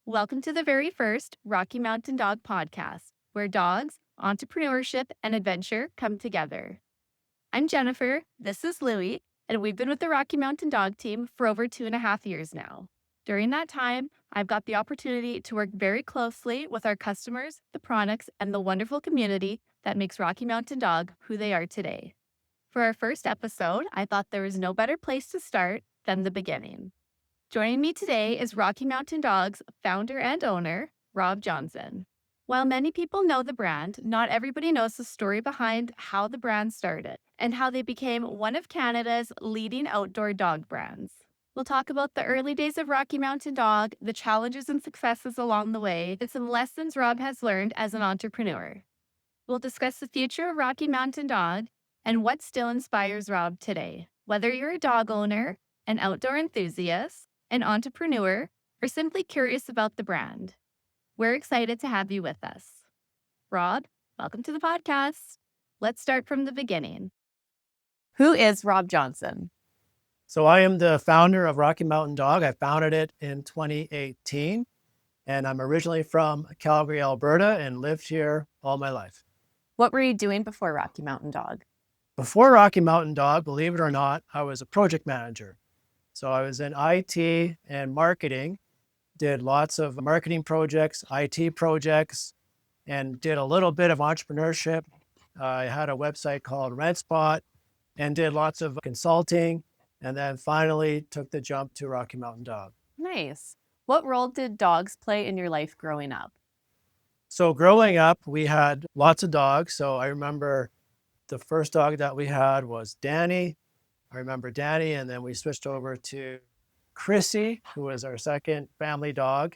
Welcome to the very first Rocky Mountain Dog podcast, where dogs, entrepreneurship, and adventure come together. I'm Jennifer, this is Louie, and we've been with the Rocky Mountain Dog team for over 2.5 years now. During that time, I've got the opportunity to work very closely with our customers, the products, and the wonderful community that makes Rocky Mountain Dog who they are today. For our first episode, I thought there was no better place to start than the beginning. Joining me today is Rocky Mountain Dogs founder and owner, Rob Johnson. While many people know the brand, not everybody knows the story behind how the brand started and how they became one of Canada's leading outdoor dog brands. We'll talk about the early days of Rocky Mountain Dog, the challenges and successes along the way, and some lessons Rob has learned as an entrepreneur. We'll discuss the future of Rocky Mountain Dog and what still inspires Rob today. Whether you're a dog owner, an outdoor enthusiast, an entrepreneur, or simply curious about the brand, we're excited to have you with us. Rob, welcome to the podcast. Let's start from the beginning. Who is Rob Johnson? So I am the founder of Rocky Mountain Dog. I founded it in 2018, and I'm originally from Calgary, Alberta, and lived here all my life. What were you doing before Rocky Mountain Dog? Before Rocky Mountain Dog, believe it or not, I was a project manager. So I was in IT and marketing, did lots of marketing projects, IT projects, and did a little bit of entrepreneurship. I had a website called RentSpot and did lots of consulting, and then finally took the jump to Rocky Mountain Dog. Nice. What role did dogs play in your life growing up? So growing up, we had lots of dogs. So I remember the first dog that we had was Danny. I remember Danny, and then we switched over to Chrissy, who was our second family dog.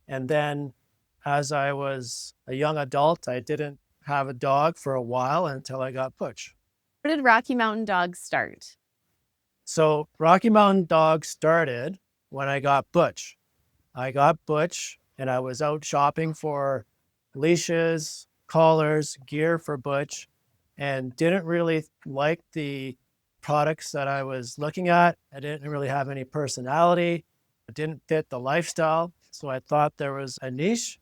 And then as I was a young adult, I didn't have a dog for a while until I got Butch. Where did Rocky Mountain Dog start? So Rocky Mountain Dog started when I got Butch. I got Butch and I was out shopping for leashes, collars, gear for Butch, and didn't really like the products that I was looking at. I didn't really have any personality. It didn't fit the lifestyle. So I thought there was a niche,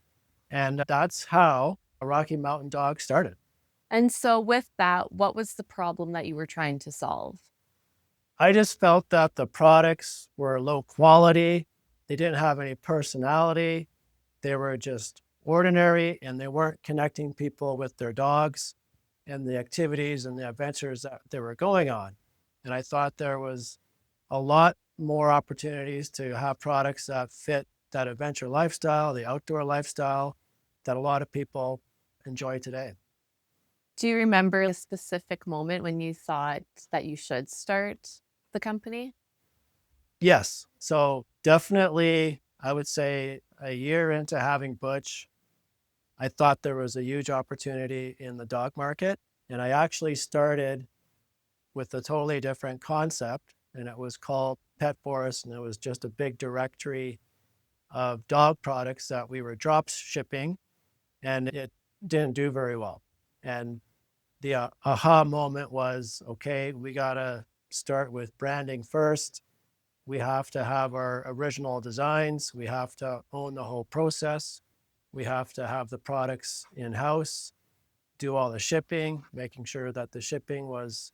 and that's how a Rocky Mountain Dog started. And so, with that, what was the problem that you were trying to solve? I just felt that the products were low quality. They didn't have any personality. They were just ordinary, and they weren't connecting people with their dogs and the activities and the adventures that they were going on. And I thought there was a lot more opportunities to have products that fit that adventure lifestyle, the outdoor lifestyle that a lot of people enjoy today. Do you remember a specific moment when you thought that you should start the company? Yes. So definitely, I would say a year into having Butch, I thought there was a huge opportunity in the dog market. And I actually started with a totally different concept, and it was called Pet Forest, and it was just a big directory of dog products that we were drop shipping, and it didn't do very well. And the aha moment was, okay, we got to start with branding first. We have to have our original designs. We have to own the whole process. We have to have the products in-house, do all the shipping, making sure that the shipping was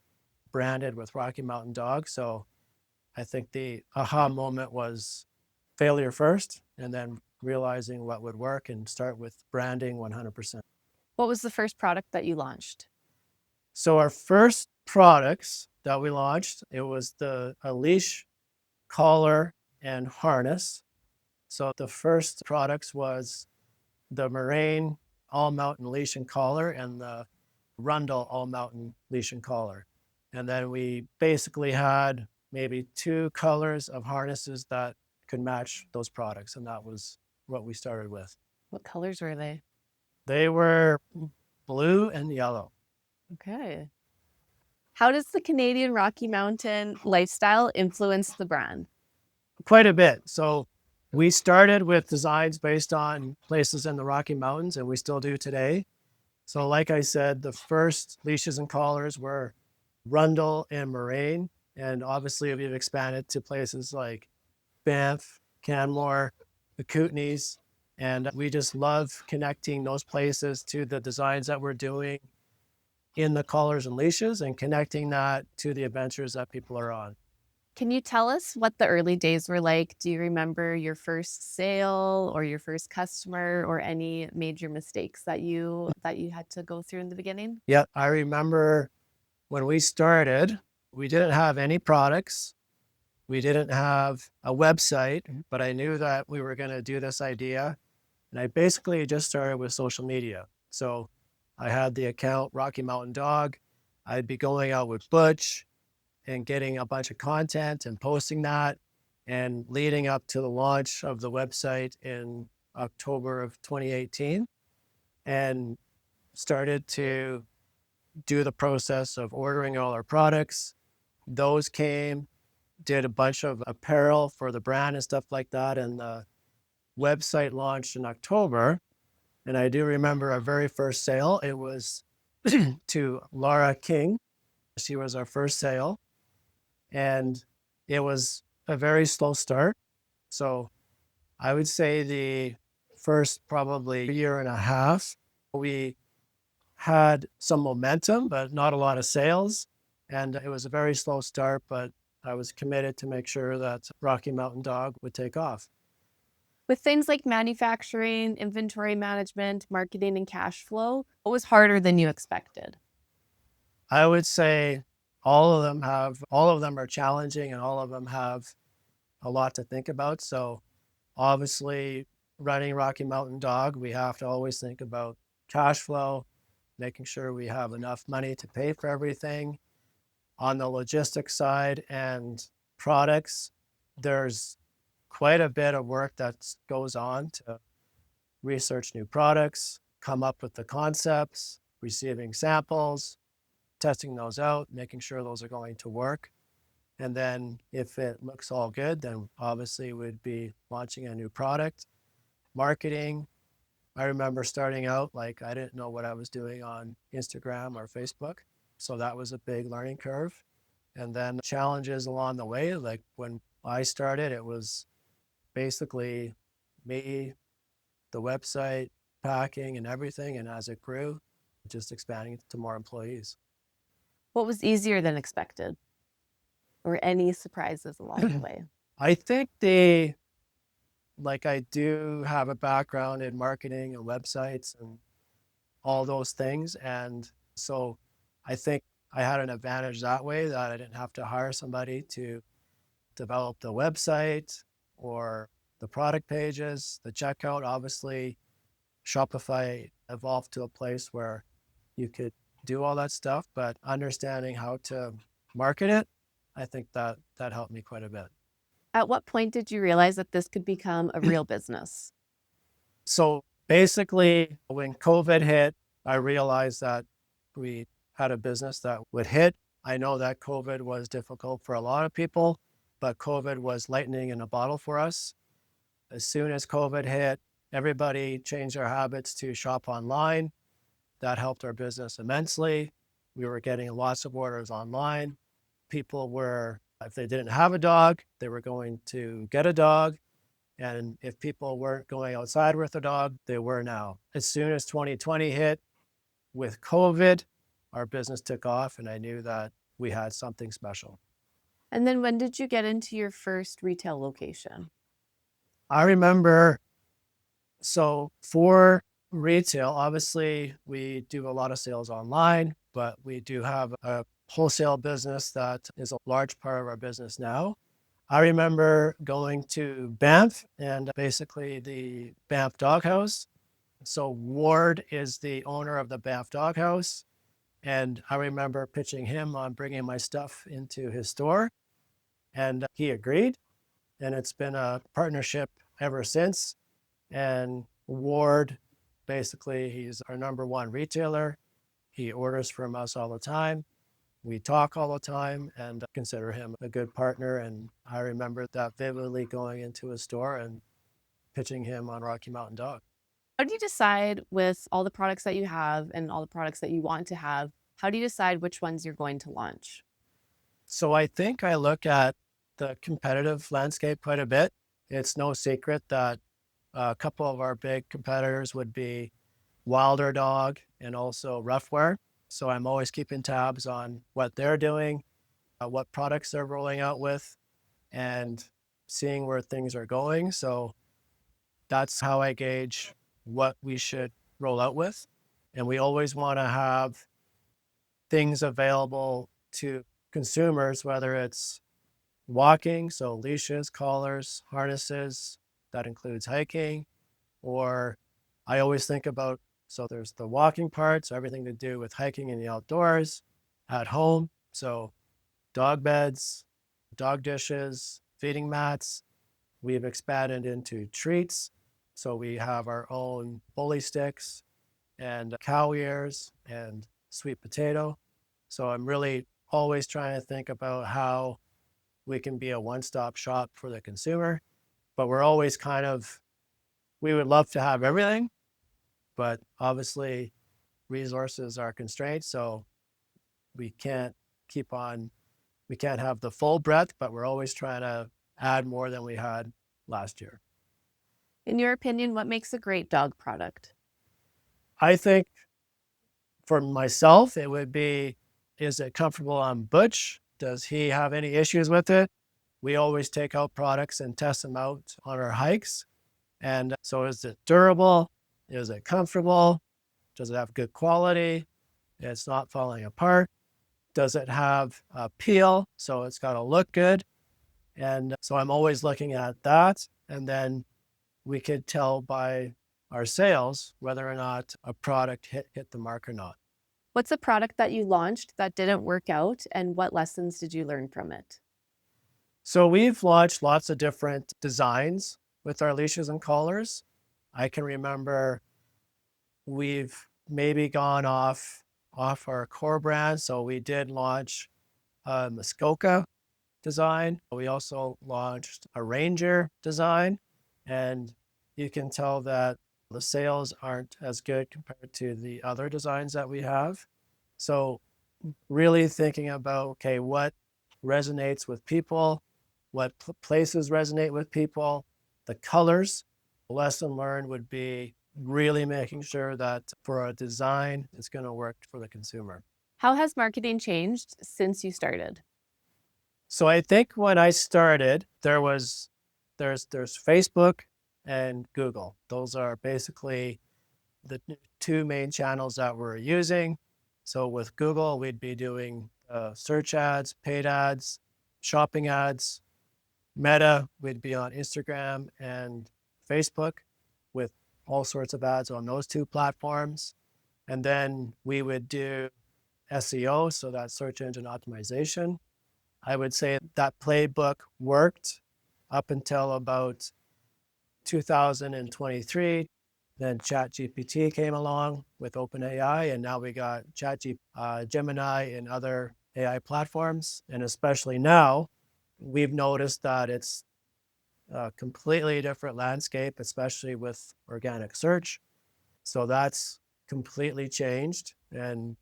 branded with Rocky Mountain Dog. So I think the aha moment was failure first, and then realizing what would work and start with branding 100%. What was the first product that you launched? So our first products that we launched, it was a leash, collar, and harness. So the first products was the Moraine all mountain leash and collar and the Rundle all mountain leash and collar. And then we basically had maybe 2 colors of harnesses that could match those products. And that was what we started with. What colors were they? They were blue and yellow. Okay. How does the Canadian Rocky Mountain lifestyle influence the brand? Quite a bit. So we started with designs based on places in the Rocky Mountains, and we still do today. So like I said, the first leashes and collars were Rundle and Moraine. And obviously we've expanded to places like Banff, Canmore, the Kootenays, And we just love connecting those places to the designs that we're doing in the collars and leashes and connecting that to the adventures that people are on. Can you tell us what the early days were like? Do you remember your first sale or your first customer or any major mistakes that you had to go through in the beginning? Yeah, I remember when we started, we didn't have any products. We didn't have a website, but I knew that we were going to do this idea. And I basically just started with social media. So I had the account Rocky Mountain Dog. I'd be going out with Butch and getting a bunch of content and posting that and leading up to the launch of the website in October of 2018 and started to do the process of ordering all our products. Those came, did a bunch of apparel for the brand and stuff like that. And the website launched in October. And I do remember our very first sale. It was to Laura King. She was our first sale. And it was a very slow start. So I would say the first probably year and a half, we had some momentum, but not a lot of sales. And it was a very slow start, but I was committed to make sure that Rocky Mountain Dog would take off. With things like manufacturing, inventory management, marketing, and cash flow, what was harder than you expected? I would say all of them are challenging and all of them have a lot to think about. So obviously running Rocky Mountain Dog, we have to always think about cash flow, making sure we have enough money to pay for everything. On the logistics side and products, there's quite a bit of work that goes on to research new products, come up with the concepts, receiving samples, testing those out, making sure those are going to work. And then if it looks all good, then obviously we'd be launching a new product. Marketing, I remember starting out, like I didn't know what I was doing on Instagram or Facebook. So that was a big learning curve. And then challenges along the way, like when I started, it was basically me, the website, packing and everything. And as it grew, just expanding it to more employees. What was easier than expected? Or any surprises along the way? I think like I do have a background in marketing and websites and all those things. And so I think I had an advantage that way that I didn't have to hire somebody to develop the website or the product pages, the checkout. Obviously, Shopify evolved to a place where you could do all that stuff, but understanding how to market it, I think that helped me quite a bit. At what point did you realize that this could become a real business? So basically, when COVID hit, I realized that we had a business that would hit. I know that COVID was difficult for a lot of people, but COVID was lightning in a bottle for us. As soon as COVID hit, everybody changed their habits to shop online. That helped our business immensely. We were getting lots of orders online. People were, if they didn't have a dog, they were going to get a dog. And if people weren't going outside with a dog, they were now. As soon as 2020 hit with COVID, our business took off, and I knew that we had something special. And then when did you get into your first retail location? I remember, so for retail, obviously, we do a lot of sales online, but we do have a wholesale business that is a large part of our business now. I remember going to Banff and basically the Banff Doghouse. So Ward is the owner of the Banff Doghouse. And I remember pitching him on bringing my stuff into his store. And he agreed. And it's been a partnership ever since. And Ward, basically, he's our number one retailer. He orders from us all the time. We talk all the time and consider him a good partner. And I remember that vividly going into his store and pitching him on Rocky Mountain Dog. How do you decide with all the products that you have and all the products that you want to have? How do you decide which ones you're going to launch? So I think I look at the competitive landscape quite a bit. It's no secret that A couple of our big competitors would be Wilder Dog and also Roughwear. So I'm always keeping tabs on what they're doing, what products they're rolling out with, and seeing where things are going. So that's how I gauge what we should roll out with. And we always want to have things available to consumers, whether it's walking, so leashes, collars, harnesses, that includes hiking, or I always think about, so there's the walking part, so everything to do with hiking in the outdoors, at home, so dog beds, dog dishes, feeding mats. We've expanded into treats. So we have our own bully sticks and cow ears and sweet potato. So I'm really always trying to think about how we can be a one-stop shop for the consumer, but we're always we would love to have everything, but obviously resources are constrained. So we can't keep on, we can't have the full breadth, but we're always trying to add more than we had last year. In your opinion, what makes a great dog product? I think for myself, it would be, is it comfortable on Butch? Does he have any issues with it? We always take out products and test them out on our hikes. And so is it durable? Is it comfortable? Does it have good quality? It's not falling apart. Does it have a peel? So it's got to look good. And so I'm always looking at that. And then we could tell by our sales whether or not a product hit the mark or not. What's a product that you launched that didn't work out, and what lessons did you learn from it? So we've launched lots of different designs with our leashes and collars. I can remember we've maybe gone off our core brand. So we did launch a Muskoka design. We also launched a Ranger design, and you can tell that the sales aren't as good compared to the other designs that we have. So really thinking about, okay, what resonates with people, what places resonate with people, the colors. Lesson learned would be really making sure that for a design, it's going to work for the consumer. How has marketing changed since you started? So I think when I started, there's Facebook and Google. Those are basically the two main channels that we're using. So with Google, we'd be doing search ads, paid ads, shopping ads. Meta, we'd be on Instagram and Facebook with all sorts of ads on those two platforms. And then we would do SEO, so that's search engine optimization. I would say that playbook worked up until about 2023. Then ChatGPT came along with OpenAI, and now we got Gemini and other AI platforms. And especially now, we've noticed that it's a completely different landscape, especially with organic search. So that's completely changed. And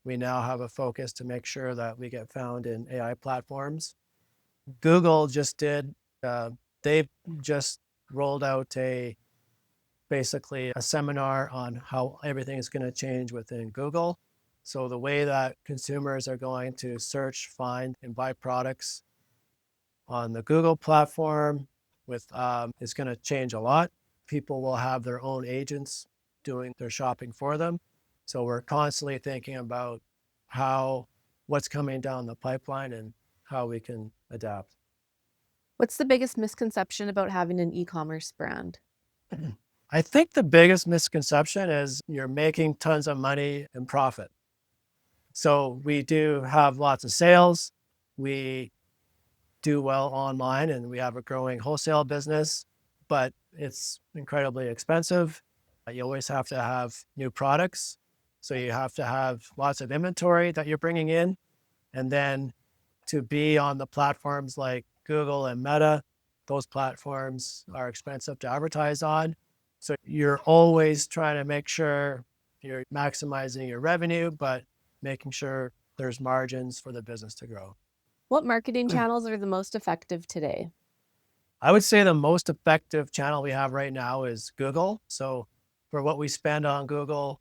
we now have a focus to make sure that we get found in AI platforms. Google just they've just rolled out basically a seminar on how everything is going to change within Google. So the way that consumers are going to search, find, and buy products on the Google platform is going to change a lot. People will have their own agents doing their shopping for them. So we're constantly thinking about what's coming down the pipeline and how we can adapt. What's the biggest misconception about having an e-commerce brand? I think the biggest misconception is you're making tons of money and profit. So we do have lots of sales. We do well online and we have a growing wholesale business, but it's incredibly expensive. You always have to have new products. So you have to have lots of inventory that you're bringing in. And then to be on the platforms like Google and Meta, those platforms are expensive to advertise on. So you're always trying to make sure you're maximizing your revenue, but making sure there's margins for the business to grow. What marketing channels are the most effective today? I would say the most effective channel we have right now is Google. So for what we spend on Google,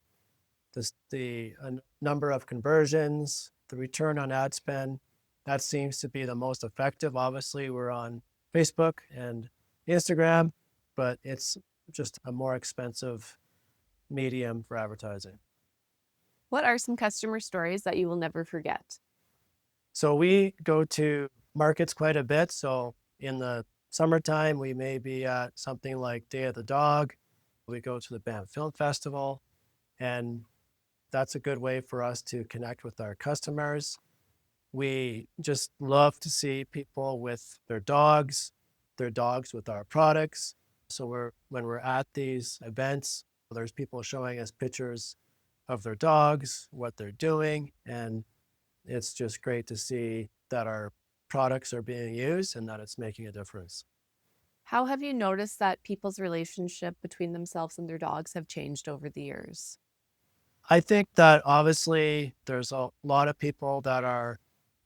the number of conversions, the return on ad spend, that seems to be the most effective. Obviously, we're on Facebook and Instagram, but it's just a more expensive medium for advertising. What are some customer stories that you will never forget? So we go to markets quite a bit. So in the summertime, we may be at something like Day of the Dog. We go to the Banff Film Festival, and that's a good way for us to connect with our customers. We just love to see people with their dogs with our products. So when we're at these events, there's people showing us pictures of their dogs, what they're doing, and it's just great to see that our products are being used and that it's making a difference. How have you noticed that people's relationship between themselves and their dogs have changed over the years? I think that obviously there's a lot of people that are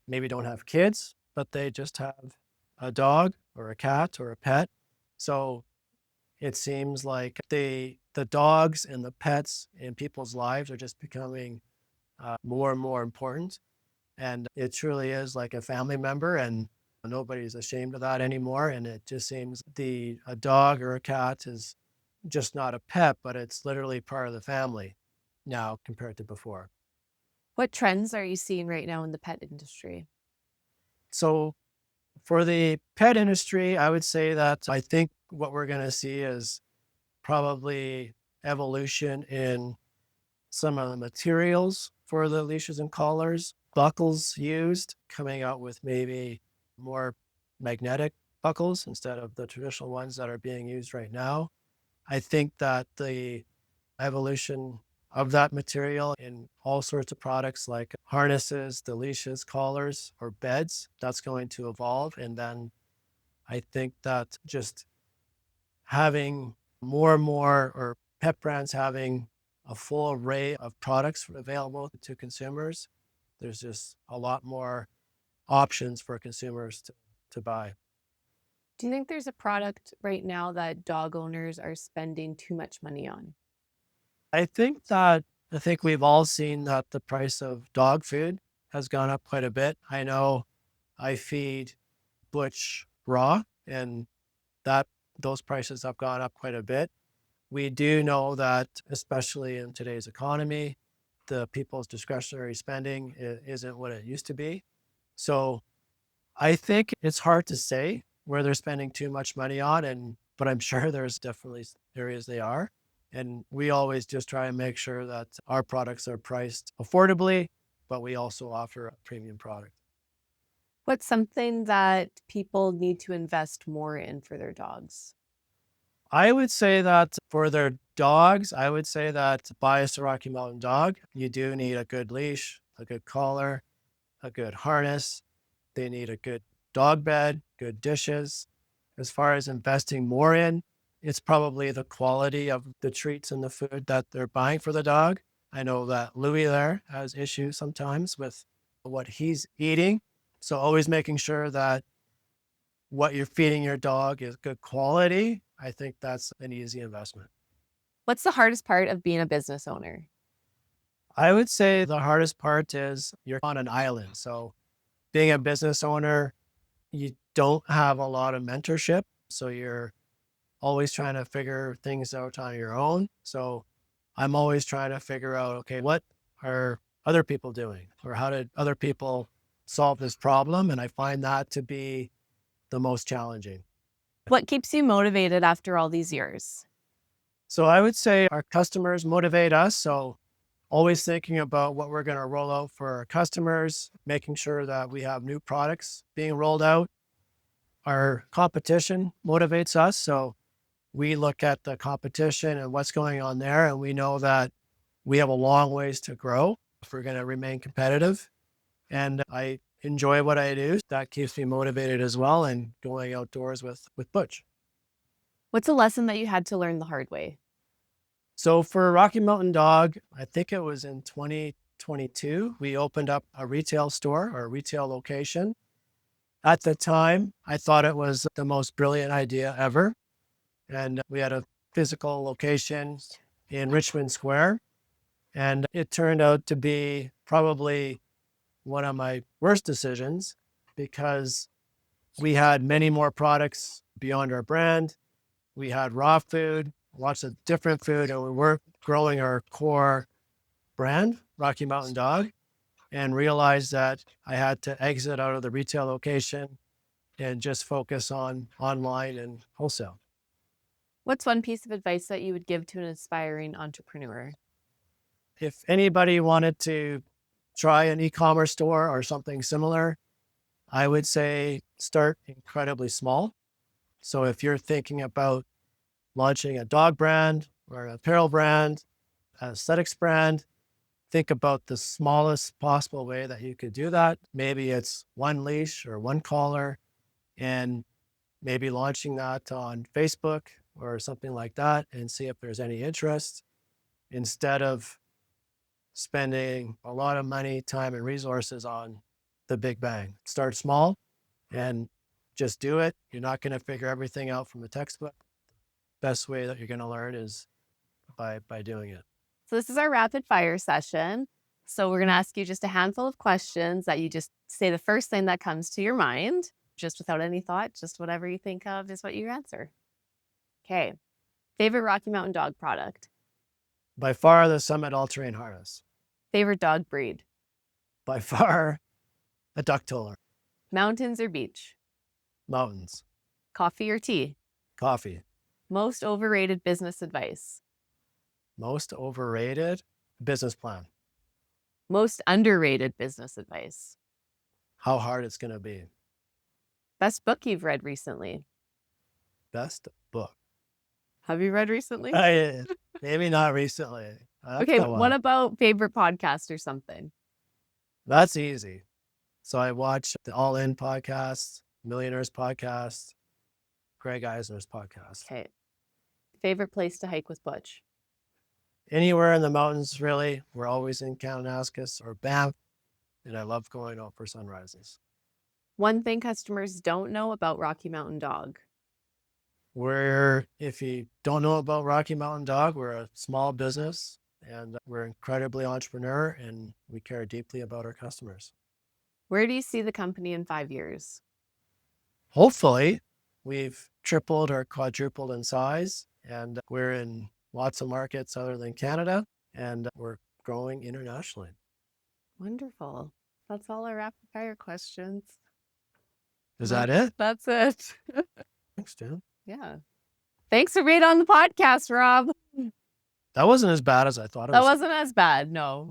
maybe don't have kids, but they just have a dog or a cat or a pet. So it seems like the dogs and the pets in people's lives are just becoming more and more important. And it truly is like a family member, and nobody's ashamed of that anymore. And it just seems a dog or a cat is just not a pet, but it's literally part of the family now compared to before. What trends are you seeing right now in the pet industry? So for the pet industry, I would say that I think what we're going to see is probably evolution in some of the materials for the leashes and collars, buckles used, coming out with maybe more magnetic buckles instead of the traditional ones that are being used right now. I think that the evolution of that material in all sorts of products like harnesses, the leashes, collars, or beds, that's going to evolve. And then I think that just having more and more, or pet brands having a full array of products available to consumers, there's just a lot more options for consumers to buy. Do you think there's a product right now that dog owners are spending too much money on? I think we've all seen that the price of dog food has gone up quite a bit. I know I feed Butch raw, and that those prices have gone up quite a bit. We do know that, especially in today's economy, the people's discretionary spending isn't what it used to be. So I think it's hard to say where they're spending too much money on, and but I'm sure there's definitely areas they are. And we always just try and make sure that our products are priced affordably, but we also offer a premium product. What's something that people need to invest more in for their dogs? I would say that for their dogs, I would say that to buy a Rocky Mountain dog, you do need a good leash, a good collar, a good harness. They need a good dog bed, good dishes. As far as investing more in, it's probably the quality of the treats and the food that they're buying for the dog. I know that Louis there has issues sometimes with what he's eating. So always making sure that what you're feeding your dog is good quality. I think that's an easy investment. What's the hardest part of being a business owner? I would say the hardest part is you're on an island. So being a business owner, you don't have a lot of mentorship. So you're always trying to figure things out on your own. So I'm always trying to figure out, okay, what are other people doing? Or how did other people solve this problem? And I find that to be the most challenging. What keeps you motivated after all these years? So I would say our customers motivate us. So always thinking about what we're going to roll out for our customers, making sure that we have new products being rolled out. Our competition motivates us. So we look at the competition and what's going on there, and we know that we have a long ways to grow if we're going to remain competitive. And I enjoy what I do. That keeps me motivated as well, and going outdoors with Butch. What's a lesson that you had to learn the hard way? So for Rocky Mountain Dog, I think it was in 2022, we opened up a retail store or a retail location. At the time, I thought it was the most brilliant idea ever. And we had a physical location in Richmond Square. And it turned out to be probably one of my worst decisions because we had many more products beyond our brand. We had raw food, lots of different food, and we weren't growing our core brand, Rocky Mountain Dog, and realized that I had to exit out of the retail location and just focus on online and wholesale. What's one piece of advice that you would give to an aspiring entrepreneur? If anybody wanted to try an e-commerce store or something similar, I would say start incredibly small. So if you're thinking about launching a dog brand or an apparel brand, an aesthetics brand, think about the smallest possible way that you could do that. Maybe it's one leash or one collar, and maybe launching that on Facebook or something like that and see if there's any interest instead of spending a lot of money, time, and resources on the big bang. Start small and just do it. You're not going to figure everything out from the textbook. Best way that you're going to learn is by doing it. So this is our rapid fire session. So we're going to ask you just a handful of questions that you just say the first thing that comes to your mind, just without any thought, just whatever you think of is what you answer. Okay. Favorite Rocky Mountain Dog product? By far, the Summit All-Terrain Harness. Favorite dog breed? By far, a duck toller. Mountains or beach? Mountains. Coffee or tea? Coffee. Most overrated business advice? Most overrated business plan. Most underrated business advice? How hard it's going to be. Best book you've read recently? Best book. Have you read recently? Maybe not recently. Okay, what about favorite podcast or something? That's easy. So I watch the All In podcast, Millionaires podcast, Greg Eisner's podcast. Okay. Favorite place to hike with Butch? Anywhere in the mountains, really. We're always in Kananaskis or Banff, and I love going out for sunrises. One thing customers don't know about Rocky Mountain Dog? If you don't know about Rocky Mountain Dog, we're a small business and we're incredibly entrepreneur and we care deeply about our customers. Where do you see the company in 5 years? Hopefully, we've tripled or quadrupled in size and we're in lots of markets other than Canada and we're growing internationally. Wonderful. That's all our rapid fire questions. Is that it? That's it. Thanks, Dan. Yeah. Thanks for being on the podcast, Rob. That wasn't as bad as I thought it was. That wasn't as bad, no.